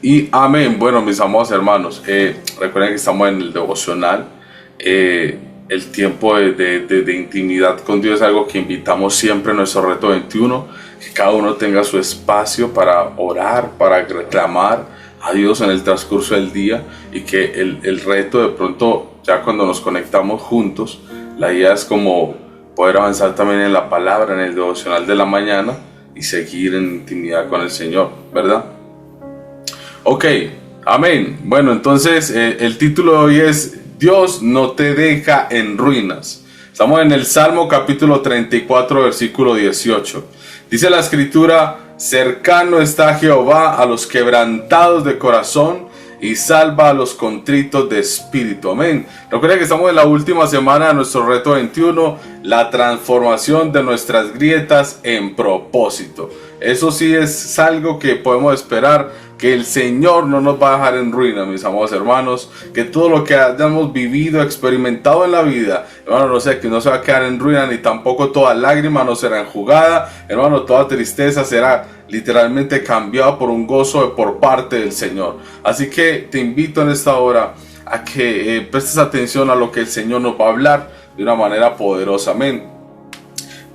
Y amén. Bueno, mis amados hermanos, recuerden que estamos en el devocional. El tiempo de intimidad con Dios es algo que invitamos siempre en nuestro reto 21, que cada uno tenga su espacio para orar, para reclamar a Dios en el transcurso del día, y que el reto de pronto, ya cuando nos conectamos juntos, la idea es como poder avanzar también en la palabra, en el devocional de la mañana, y seguir en intimidad con el Señor, ¿verdad? Ok, amén. Bueno, entonces el título de hoy es Dios no te deja en ruinas. Estamos en el Salmo capítulo 34, versículo 18. Dice la escritura: cercano está Jehová a los quebrantados de corazón y salva a los contritos de espíritu. Amén. Recuerden que estamos en la última semana de nuestro reto 21, la transformación de nuestras grietas en propósito. Eso sí es algo que podemos esperar, que el Señor no nos va a dejar en ruina, mis amados hermanos, que todo lo que hayamos vivido, experimentado en la vida, hermano, no sé, que no se va a quedar en ruina, ni tampoco toda lágrima no será enjugada, hermano, toda tristeza será literalmente cambiada por un gozo por parte del Señor. Así que te invito en esta hora a que prestes atención a lo que el Señor nos va a hablar de una manera poderosa. Amén.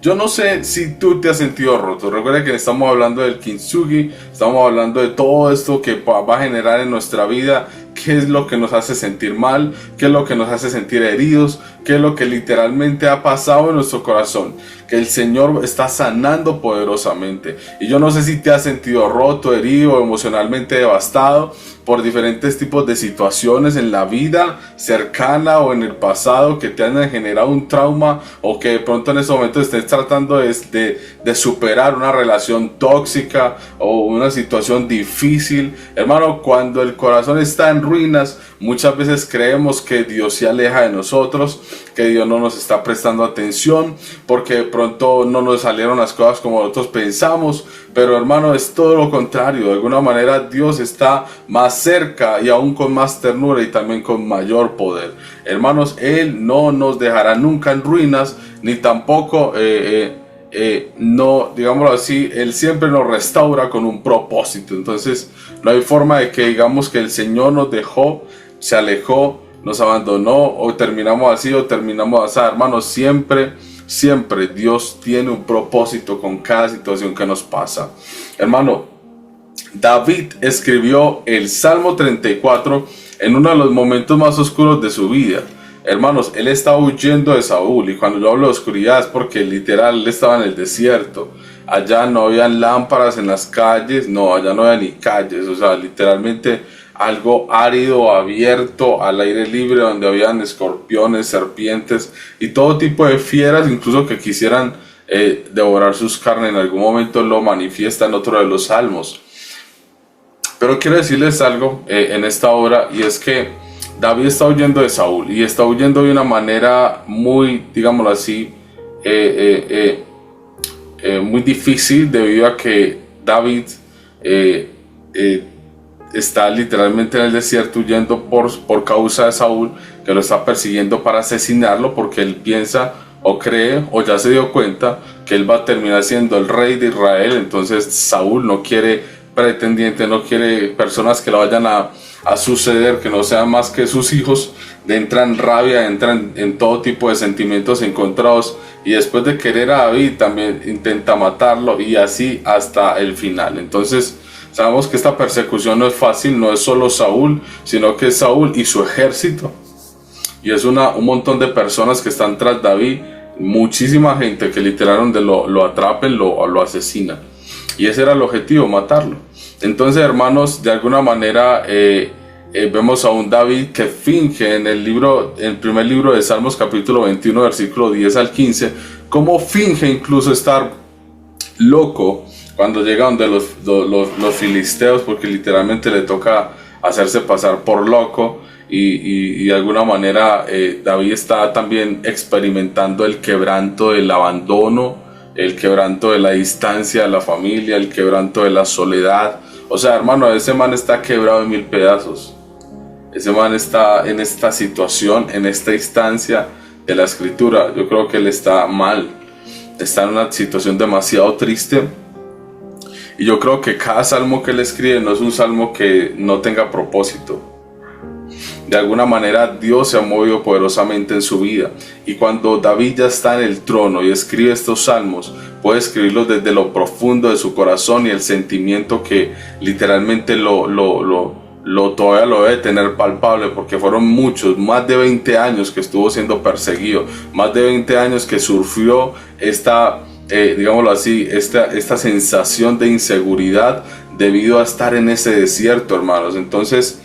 Yo no sé si tú te has sentido roto. Recuerda que estamos hablando del kintsugi, estamos hablando de todo esto que va a generar en nuestra vida. ¿Qué es lo que nos hace sentir mal? ¿Qué es lo que nos hace sentir heridos? ¿Qué es lo que literalmente ha pasado en nuestro corazón? Que el Señor está sanando poderosamente. Y yo no sé si te has sentido roto, herido, emocionalmente devastado por diferentes tipos de situaciones en la vida cercana o en el pasado que te han generado un trauma, o que de pronto en ese momento estés tratando de superar una relación tóxica o una situación difícil. Hermano, cuando el corazón está en ruinas, muchas veces creemos que Dios se aleja de nosotros, que Dios no nos está prestando atención, porque de pronto no nos salieron las cosas como nosotros pensamos. Pero hermano, es todo lo contrario. De alguna manera Dios está más cerca y aún con más ternura y también con mayor poder. Hermanos, Él no nos dejará nunca en ruinas, ni tampoco no, digámoslo así, Él siempre nos restaura con un propósito. Entonces no hay forma de que digamos que el Señor nos dejó, se alejó, nos abandonó, o terminamos así o terminamos así. Hermanos, siempre Dios tiene un propósito con cada situación que nos pasa. Hermano, David escribió el Salmo 34 en uno de los momentos más oscuros de su vida. Hermanos, él estaba huyendo de Saúl, y cuando yo hablo de oscuridad es porque literal él estaba en el desierto. Allá no habían lámparas en las calles, no, allá no había ni calles, o sea, literalmente algo árido, abierto, al aire libre, donde habían escorpiones, serpientes y todo tipo de fieras, incluso que quisieran devorar sus carnes. En algún momento lo manifiesta en otro de los salmos. Pero quiero decirles algo en esta hora, y es que David está huyendo de Saúl, y está huyendo de una manera muy, digámoslo así, muy difícil, debido a que David está literalmente en el desierto huyendo por causa de Saúl, que lo está persiguiendo para asesinarlo, porque él piensa o cree o ya se dio cuenta que él va a terminar siendo el rey de Israel. Entonces Saúl no quiere pretendientes, no quiere personas que lo vayan a suceder, que no sean más que sus hijos. Le entran rabia, entran en todo tipo de sentimientos encontrados, y después de querer a David también intenta matarlo, y así hasta el final. Entonces sabemos que esta persecución no es fácil, no es solo Saúl, sino que es Saúl y su ejército, y es un montón de personas que están tras David, muchísima gente que literalmente lo atrapen, lo asesinan, y ese era el objetivo, matarlo. Entonces, hermanos, de alguna manera vemos a un David que finge en el primer libro de Salmos capítulo 21, versículo 10 al 15, cómo finge incluso estar loco cuando llega donde los filisteos, porque literalmente le toca hacerse pasar por loco, y de alguna manera David está también experimentando el quebranto del abandono, el quebranto de la distancia de la familia, el quebranto de la soledad. O sea, hermano, ese man está quebrado en 1000 pedazos. Ese man está en esta situación, en esta instancia de la escritura. Yo creo que él está mal, está en una situación demasiado triste. Y yo creo que cada salmo que él escribe no es un salmo que no tenga propósito. De alguna manera Dios se ha movido poderosamente en su vida. Y cuando David ya está en el trono y escribe estos salmos, puede escribirlos desde lo profundo de su corazón y el sentimiento que literalmente todavía lo debe tener palpable, porque fueron muchos, más de 20 años que estuvo siendo perseguido, más de 20 años que sufrió digámoslo así, esta sensación de inseguridad debido a estar en ese desierto, hermanos. Entonces,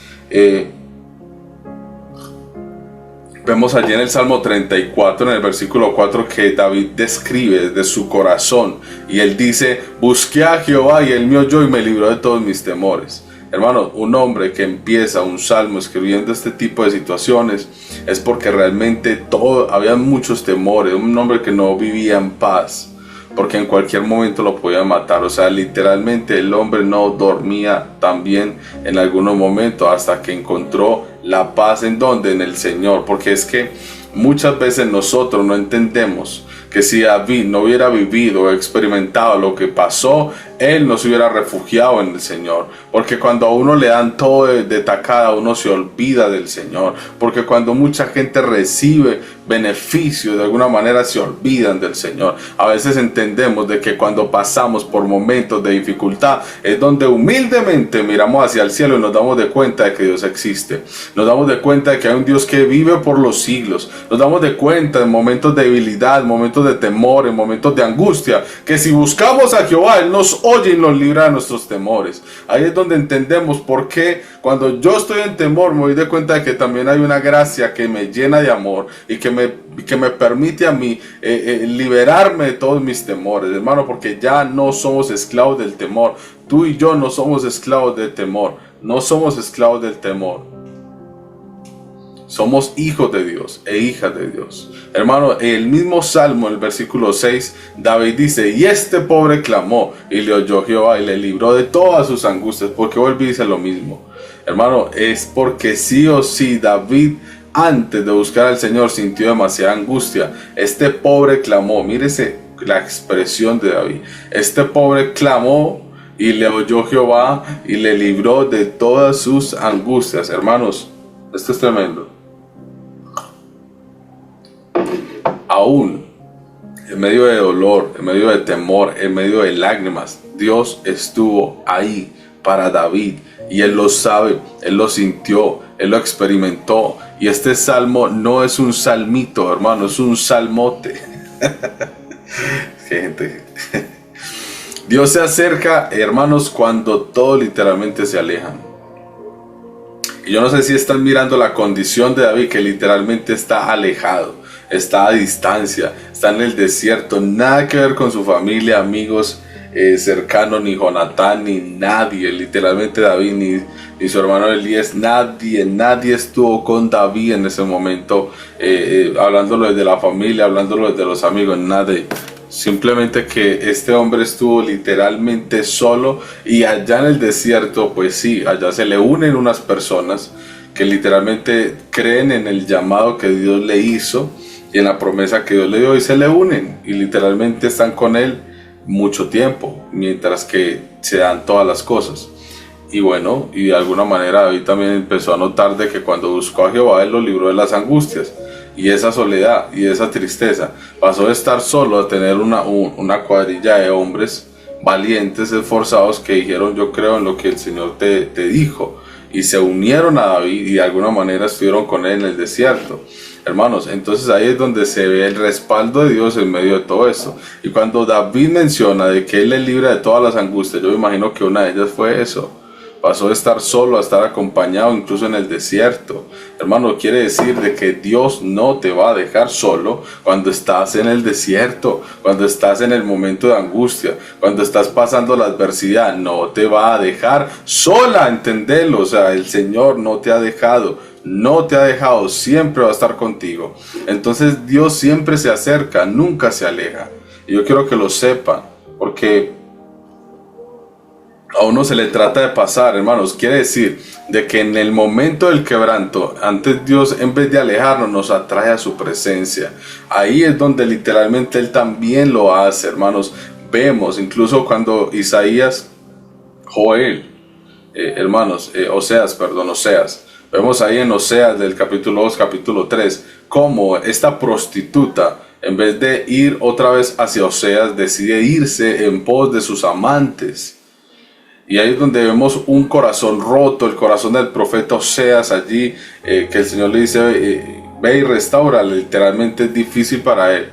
vemos allí en el Salmo 34, en el versículo 4, que David describe desde su corazón, y él dice: busqué a Jehová y él me oyó y me libró de todos mis temores. Hermano, un hombre que empieza un salmo escribiendo este tipo de situaciones es porque realmente había muchos temores, un hombre que no vivía en paz, porque en cualquier momento lo podía matar. O sea, literalmente el hombre no dormía tan bien en algunos momentos hasta que encontró la paz en el Señor. Porque es que muchas veces nosotros no entendemos que si David no hubiera vivido o experimentado lo que pasó, él no se hubiera refugiado en el Señor. Porque cuando a uno le dan todo de tacada, uno se olvida del Señor. Porque cuando mucha gente recibe beneficios, de alguna manera se olvidan del Señor. A veces entendemos de que cuando pasamos por momentos de dificultad es donde humildemente miramos hacia el cielo y nos damos de cuenta de que Dios existe. Nos damos de cuenta de que hay un Dios que vive por los siglos. Nos damos de cuenta en momentos de debilidad, en momentos de temor, en momentos de angustia, que si buscamos a Jehová, Él nos oye y nos libra de nuestros temores. Ahí es donde entendemos por qué cuando yo estoy en temor me doy de cuenta de que también hay una gracia que me llena de amor y que me permite a mí liberarme de todos mis temores, hermano, porque ya no somos esclavos del temor. Tú y yo no somos esclavos del temor, no somos esclavos del temor. Somos hijos de Dios e hijas de Dios. Hermano, en el mismo Salmo, en el versículo 6, David dice: y este pobre clamó y le oyó Jehová y le libró de todas sus angustias. Porque vuelve y dice lo mismo. Hermano, es porque sí o sí David, antes de buscar al Señor, sintió demasiada angustia. Este pobre clamó, mírese la expresión de David. Este pobre clamó y le oyó Jehová y le libró de todas sus angustias. Hermanos, esto es tremendo. Aún en medio de dolor, en medio de temor, en medio de lágrimas, Dios estuvo ahí para David. Y él lo sabe, él lo sintió, él lo experimentó. Y este salmo no es un salmito, hermano, es un salmote. Gente. Dios se acerca, hermanos, cuando todo literalmente se aleja. Y yo no sé si están mirando la condición de David, que literalmente está alejado, está a distancia, está en el desierto, nada que ver con su familia, amigos cercanos, ni Jonatán, ni nadie. Literalmente David, ni su hermano Elías, nadie estuvo con David en ese momento, hablándolo desde la familia, hablándolo desde los amigos, nadie. Simplemente que este hombre estuvo literalmente solo, y allá en el desierto, pues sí, allá se le unen unas personas que literalmente creen en el llamado que Dios le hizo y en la promesa que Dios le dio, y se le unen y literalmente están con él mucho tiempo, mientras que se dan todas las cosas. Y bueno, y de alguna manera David también empezó a notar de que cuando buscó a Jehová, él lo libró de las angustias y esa soledad y esa tristeza. Pasó de estar solo a tener una cuadrilla de hombres valientes, esforzados, que dijeron: yo creo en lo que el Señor te dijo, y se unieron a David y de alguna manera estuvieron con él en el desierto. Hermanos, entonces ahí es donde se ve el respaldo de Dios en medio de todo esto. Y cuando David menciona de que él le libra de todas las angustias, yo me imagino que una de ellas fue eso. Pasó de estar solo a estar acompañado, incluso en el desierto. Hermano, quiere decir de que Dios no te va a dejar solo cuando estás en el desierto, cuando estás en el momento de angustia, cuando estás pasando la adversidad. No te va a dejar sola, entendelo. O sea, el Señor no te ha dejado, siempre va a estar contigo. Entonces Dios siempre se acerca, nunca se aleja. Y yo quiero que lo sepan, porque a uno se le trata de pasar, hermanos. Quiere decir de que en el momento del quebranto, antes Dios, en vez de alejarnos, nos atrae a su presencia. Ahí es donde literalmente Él también lo hace, hermanos. Vemos, incluso cuando Isaías Joel, Oseas. Vemos ahí en Oseas del capítulo 2, capítulo 3, cómo esta prostituta, en vez de ir otra vez hacia Oseas, decide irse en pos de sus amantes. Y ahí es donde vemos un corazón roto, el corazón del profeta Oseas allí, que el Señor le dice, ve y restaura. Literalmente es difícil para él.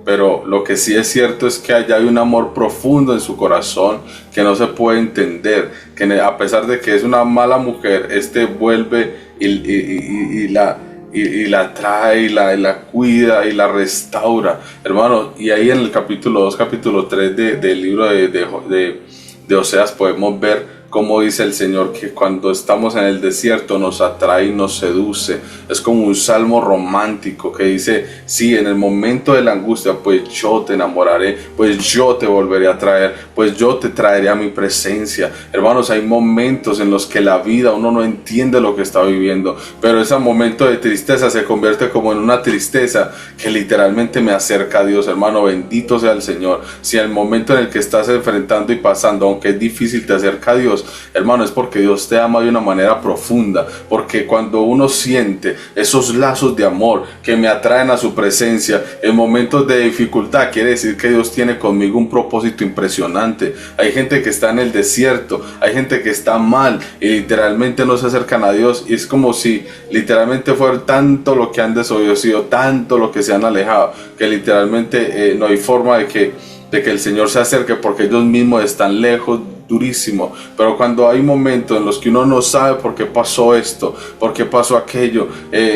Pero lo que sí es cierto es que allá hay un amor profundo en su corazón que no se puede entender. Que a pesar de que es una mala mujer, vuelve y la trae, y la cuida y la restaura. Hermano, y ahí en el capítulo 2, capítulo 3 del libro de Oseas podemos ver cómo dice el Señor que cuando estamos en el desierto nos atrae y nos seduce. Es como un salmo romántico que dice, sí, en el momento de la angustia, pues yo te enamoraré, pues yo te volveré a traer, pues yo te traeré a mi presencia. Hermanos, hay momentos en los que la vida uno no entiende lo que está viviendo, pero ese momento de tristeza se convierte como en una tristeza que literalmente me acerca a Dios. Hermano, bendito sea el Señor. Si el momento en el que estás enfrentando y pasando, aunque es difícil, te acerca a Dios, hermano, es porque Dios te ama de una manera profunda, porque cuando uno siente esos lazos de amor que me atraen a su presencia en momentos de dificultad, quiere decir que Dios tiene conmigo un propósito impresionante. Hay gente que está en el desierto, hay gente que está mal y literalmente no se acercan a Dios, y es como si literalmente fuera tanto lo que han desobedecido, tanto lo que se han alejado, que literalmente no hay forma de que el Señor se acerque, porque ellos mismos están lejos, durísimo. Pero cuando hay momentos en los que uno no sabe por qué pasó esto, por qué pasó aquello,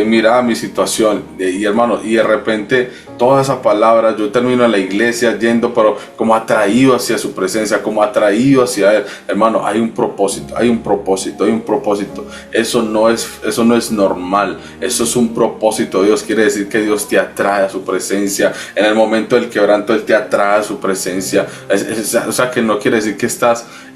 mira mi situación, y hermano, y de repente toda esa palabra, yo termino en la iglesia yendo, pero como atraído hacia su presencia, como atraído hacia Él. Hermano, hay un propósito. Eso no es normal, eso es un propósito. Dios quiere decir que Dios te atrae a su presencia. En el momento del quebranto, Él te atrae a su presencia. O sea, que no quiere decir que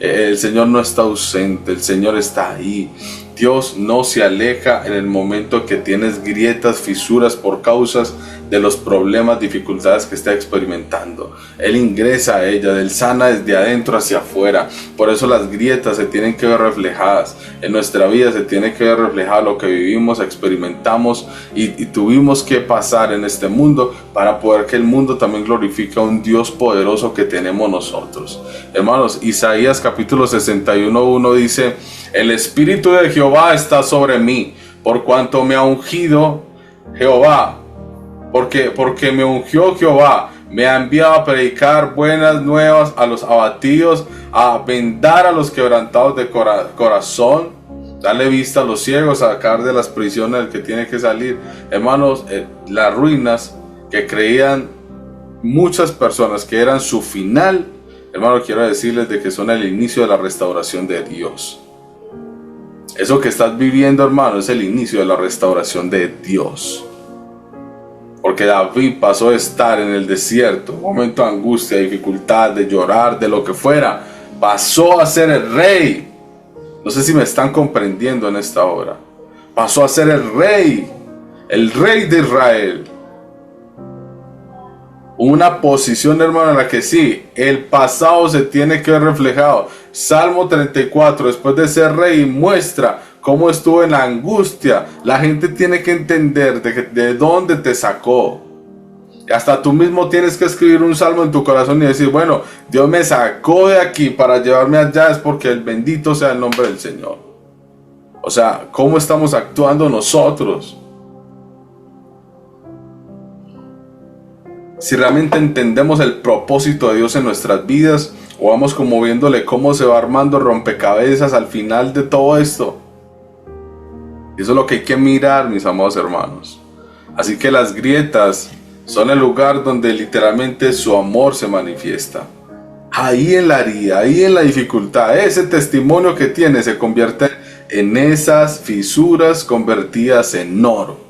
el Señor no está ausente, el Señor está ahí. Dios no se aleja en el momento que tienes grietas, fisuras por causas de los problemas, dificultades que está experimentando. Él ingresa a ella, Él sana desde adentro hacia afuera. Por eso las grietas se tienen que ver reflejadas en nuestra vida, se tiene que ver reflejado lo que vivimos, experimentamos y tuvimos que pasar en este mundo para poder que el mundo también glorifique a un Dios poderoso que tenemos nosotros. Hermanos, Isaías capítulo 61:1 dice: el Espíritu de Jehová está sobre mí, por cuanto me ha ungido Jehová, porque me ungió Jehová, me ha enviado a predicar buenas nuevas a los abatidos, a vendar a los quebrantados de corazón, darle vista a los ciegos, a sacar de las prisiones del que tiene que salir. Hermanos, las ruinas que creían muchas personas que eran su final, hermano, quiero decirles de que son el inicio de la restauración de Dios. Eso que estás viviendo, hermano, es el inicio de la restauración de Dios. Porque David pasó de estar en el desierto, un momento de angustia, de dificultad, de llorar, de lo que fuera, pasó a ser el rey. No sé si me están comprendiendo en esta hora. Pasó a ser el rey de Israel. Una posición, hermano, en la que sí, el pasado se tiene que ver reflejado. Salmo 34, después de ser rey, muestra cómo estuvo en la angustia. La gente tiene que entender de dónde te sacó. Y hasta tú mismo tienes que escribir un salmo en tu corazón y decir: bueno, Dios me sacó de aquí para llevarme allá, es porque el bendito sea el nombre del Señor. O sea, ¿cómo estamos actuando nosotros? Si realmente entendemos el propósito de Dios en nuestras vidas, o vamos como viéndole cómo se va armando rompecabezas al final de todo esto. Eso es lo que hay que mirar, mis amados hermanos. Así que las grietas son el lugar donde literalmente su amor se manifiesta. Ahí en la herida, ahí en la dificultad, ese testimonio que tiene se convierte en esas fisuras convertidas en oro.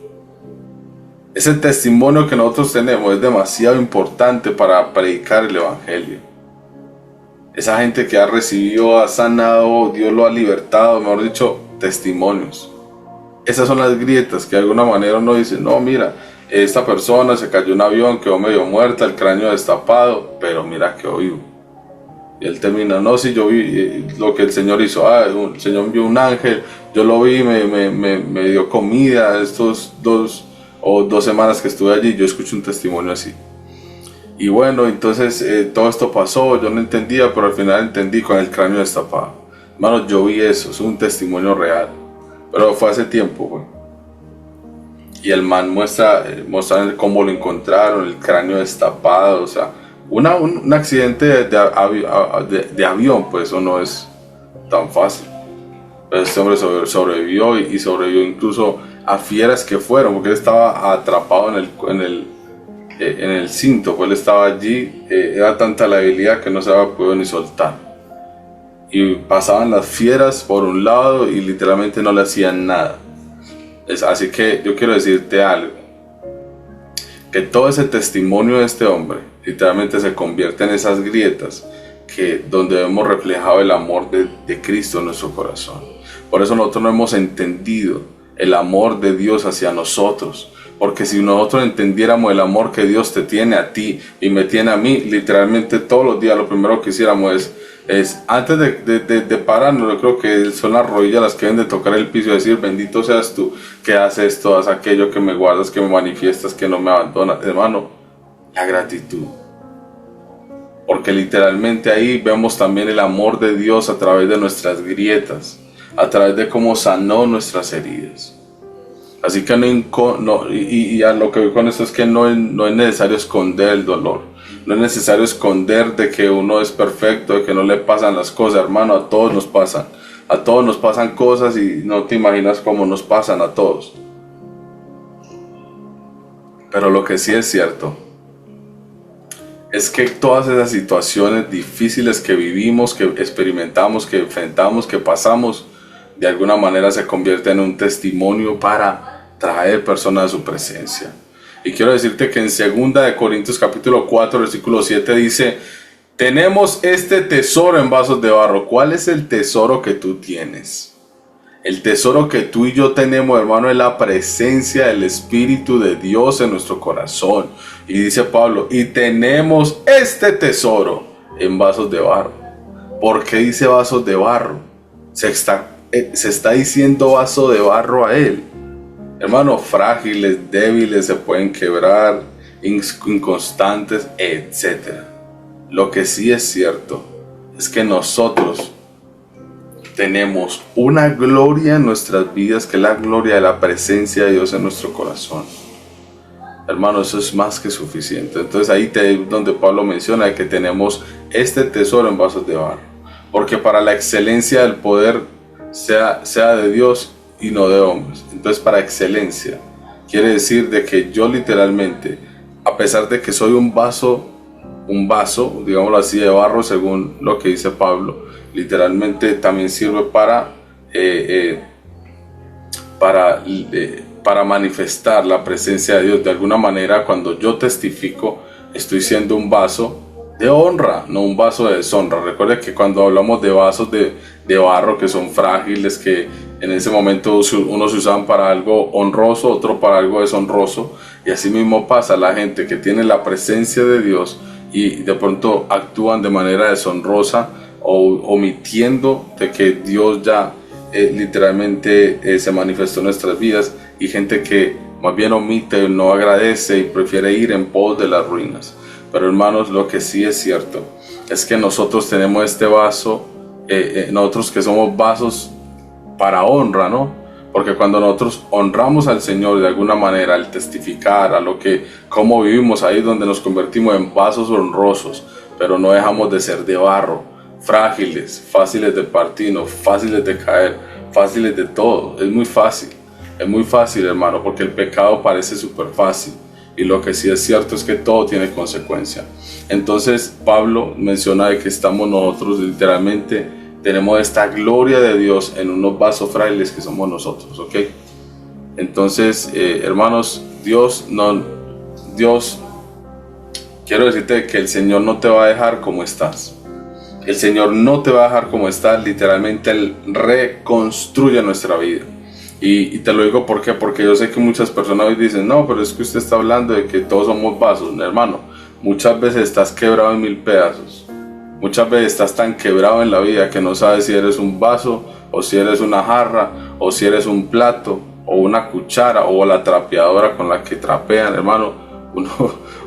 Ese testimonio que nosotros tenemos es demasiado importante para predicar el Evangelio. Esa gente que ha recibido, ha sanado, Dios lo ha libertado, mejor dicho, testimonios. Esas son las grietas que de alguna manera uno dice: no, mira, esta persona se cayó en un avión, quedó medio muerta, el cráneo destapado, pero mira, quedó vivo. Y él termina, no, si yo vi lo que el Señor hizo, el Señor envió un ángel, yo lo vi, me dio comida estos 2 semanas que estuve allí, yo escuché un testimonio así. Y bueno, entonces todo esto pasó, yo no entendía, pero al final entendí con el cráneo destapado. Hermano, yo vi eso, es un testimonio real, pero fue hace tiempo, güey. Y el man muestra cómo lo encontraron, el cráneo destapado, o sea, un accidente de avión, pues eso no es tan fácil. Pero este hombre sobrevivió y sobrevivió incluso a fieras que fueron, porque él estaba atrapado en el cinto, pues él estaba allí, era tanta la habilidad que no se había podido ni soltar. Y pasaban las fieras por un lado y literalmente no le hacían nada. Así que yo quiero decirte algo, que todo ese testimonio de este hombre literalmente se convierte en esas grietas donde hemos reflejado el amor de Cristo en nuestro corazón. Por eso nosotros no hemos entendido el amor de Dios hacia nosotros, porque si nosotros entendiéramos el amor que Dios te tiene a ti y me tiene a mí, literalmente todos los días lo primero que hiciéramos es antes de pararnos, yo creo que son las rodillas las que deben de tocar el piso y decir, bendito seas tú, que haces esto, haz aquello, que me guardas, que me manifiestas, que no me abandonas. Hermano, la gratitud. Porque literalmente ahí vemos también el amor de Dios a través de nuestras grietas, a través de cómo sanó nuestras heridas. Así que y a lo que voy con esto es que no es necesario esconder el dolor. No es necesario esconder de que uno es perfecto, de que no le pasan las cosas, hermano, a todos nos pasan. A todos nos pasan cosas y no te imaginas cómo nos pasan a todos. Pero lo que sí es cierto es que todas esas situaciones difíciles que vivimos, que experimentamos, que enfrentamos, que pasamos, de alguna manera se convierten en un testimonio para traer personas a su presencia. Y quiero decirte que en 2 Corintios capítulo 4, versículo 7 dice, tenemos este tesoro en vasos de barro. ¿Cuál es el tesoro que tú tienes? El tesoro que tú y yo tenemos, hermano, es la presencia del Espíritu de Dios en nuestro corazón. Y dice Pablo, y tenemos este tesoro en vasos de barro. ¿Por qué dice vasos de barro? Se está diciendo vaso de barro a él. Hermanos, frágiles, débiles, se pueden quebrar, inconstantes, etc. Lo que sí es cierto es que nosotros tenemos una gloria en nuestras vidas, que es la gloria de la presencia de Dios en nuestro corazón. Hermano, eso es más que suficiente. Entonces ahí es donde Pablo menciona que tenemos este tesoro en vasos de barro. Porque para la excelencia del poder sea de Dios y no de hombres. Entonces para excelencia quiere decir de que yo literalmente, a pesar de que soy un vaso, digámoslo así, de barro, según lo que dice Pablo, literalmente también sirve para manifestar la presencia de Dios. De alguna manera, cuando yo testifico, estoy siendo un vaso de honra, no un vaso de deshonra. Recuerde que cuando hablamos de vasos de barro que son frágiles, que en ese momento unos se usaban para algo honroso, otro para algo deshonroso, y así mismo pasa la gente que tiene la presencia de Dios y de pronto actúan de manera deshonrosa o omitiendo de que Dios ya literalmente se manifestó en nuestras vidas, y gente que más bien omite, no agradece y prefiere ir en pos de las ruinas. Pero hermanos, lo que sí es cierto es que nosotros tenemos este vaso, nosotros que somos vasos para honra, ¿no? Porque cuando nosotros honramos al Señor de alguna manera, al testificar cómo vivimos, ahí es donde nos convertimos en vasos honrosos, pero no dejamos de ser de barro, frágiles, fáciles de partirnos, fáciles de caer, fáciles de todo. Es muy fácil, hermano, porque el pecado parece súper fácil. Y lo que sí es cierto es que todo tiene consecuencia. Entonces Pablo menciona de que estamos nosotros literalmente, tenemos esta gloria de Dios en unos vasos frágiles que somos nosotros, ¿ok? Entonces, hermanos, quiero decirte que el Señor no te va a dejar como estás. El Señor no te va a dejar como estás, literalmente Él reconstruye nuestra vida. Y te lo digo porque yo sé que muchas personas hoy dicen, no, pero es que usted está hablando de que todos somos vasos. Hermano, muchas veces estás quebrado en 1000 pedazos, Muchas veces estás tan quebrado en la vida que no sabes si eres un vaso, o si eres una jarra, o si eres un plato, o una cuchara, o la trapeadora con la que trapean, hermano.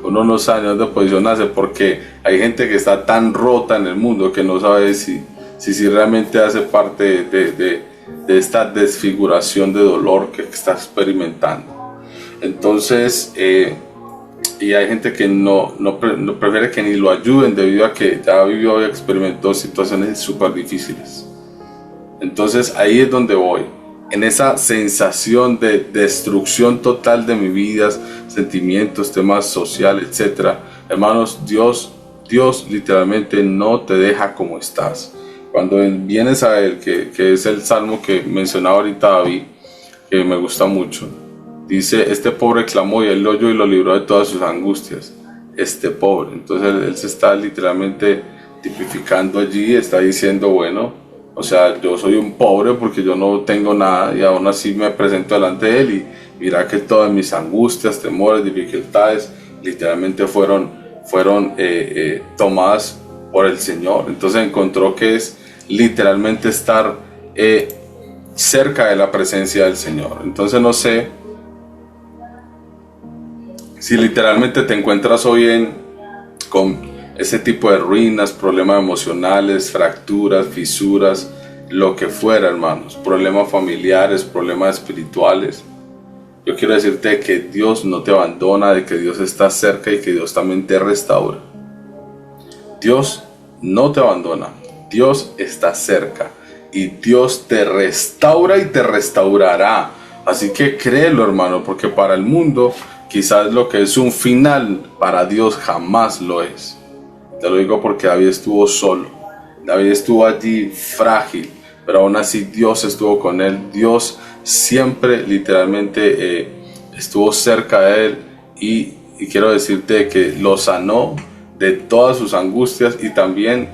Uno no sabe ni dónde posicionarse, porque hay gente que está tan rota en el mundo que no sabe si realmente hace parte de esta desfiguración de dolor que está experimentando. Entonces, y hay gente que no prefiere que ni lo ayuden debido a que ya vivió y experimentó situaciones súper difíciles. Entonces ahí es donde voy, en esa sensación de destrucción total de mi vida, sentimientos, temas sociales, etc. Hermanos, Dios literalmente no te deja como estás. Cuando vienes a Él, que es el salmo que mencionaba ahorita David, que me gusta mucho, dice: este pobre clamó y Él lo oyó y lo libró de todas sus angustias. Este pobre. Entonces él se está literalmente tipificando allí, está diciendo, bueno, o sea, yo soy un pobre porque yo no tengo nada, y aún así me presento delante de Él, y mira que todas mis angustias, temores, dificultades literalmente fueron tomadas por el Señor. Entonces encontró que es literalmente estar cerca de la presencia del Señor. Entonces no sé si literalmente te encuentras hoy con ese tipo de ruinas, problemas emocionales, fracturas, fisuras, lo que fuera, hermanos, problemas familiares, problemas espirituales. Yo quiero decirte que Dios no te abandona, de que Dios está cerca y que Dios también te restaura. Dios no te abandona, Dios está cerca y Dios te restaura y te restaurará. Así que créelo, hermano, porque para el mundo quizás lo que es un final, para Dios jamás lo es. Te lo digo porque David estuvo solo, David estuvo allí frágil, pero aún así Dios estuvo con él. Dios siempre literalmente estuvo cerca de él, y quiero decirte que lo sanó de todas sus angustias y también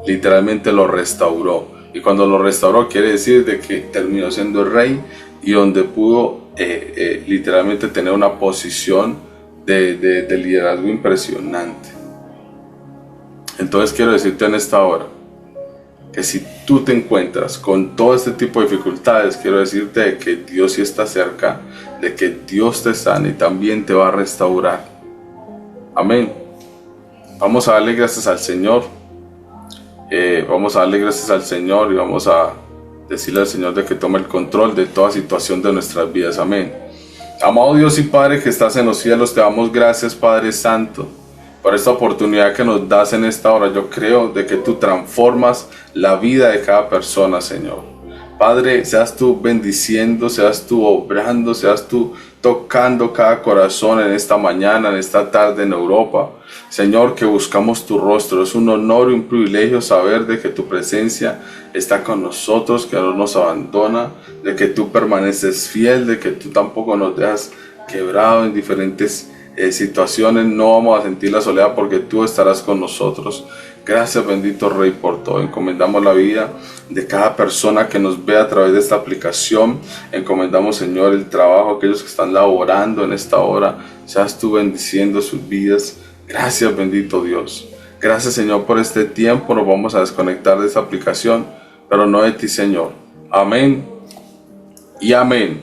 literalmente lo restauró. Y cuando lo restauró quiere decir de que terminó siendo el rey, y donde pudo literalmente tener una posición de liderazgo impresionante. Entonces quiero decirte en esta hora que si tú te encuentras con todo este tipo de dificultades, quiero decirte de que Dios sí está cerca, de que Dios te sana y también te va a restaurar. Amén. Vamos a darle gracias al Señor. Vamos a darle gracias al Señor y vamos a decirle al Señor de que tome el control de toda situación de nuestras vidas. Amén. Amado Dios y Padre que estás en los cielos, te damos gracias, Padre Santo, por esta oportunidad que nos das en esta hora. Yo creo de que tú transformas la vida de cada persona, Señor. Padre, seas tú bendiciendo, seas tú obrando, seas tú tocando cada corazón en esta mañana, en esta tarde en Europa. Señor, que buscamos tu rostro. Es un honor y un privilegio saber de que tu presencia está con nosotros, que no nos abandona, de que tú permaneces fiel, de que tú tampoco nos dejas quebrado en diferentes situaciones. No vamos a sentir la soledad porque tú estarás con nosotros. Gracias, bendito Rey, por todo. Encomendamos la vida de cada persona que nos ve a través de esta aplicación. Encomendamos, Señor, el trabajo, aquellos que están laborando en esta hora. Seas tú bendiciendo sus vidas. Gracias, bendito Dios. Gracias, Señor, por este tiempo. Nos vamos a desconectar de esta aplicación, pero no de ti, Señor. Amén y amén.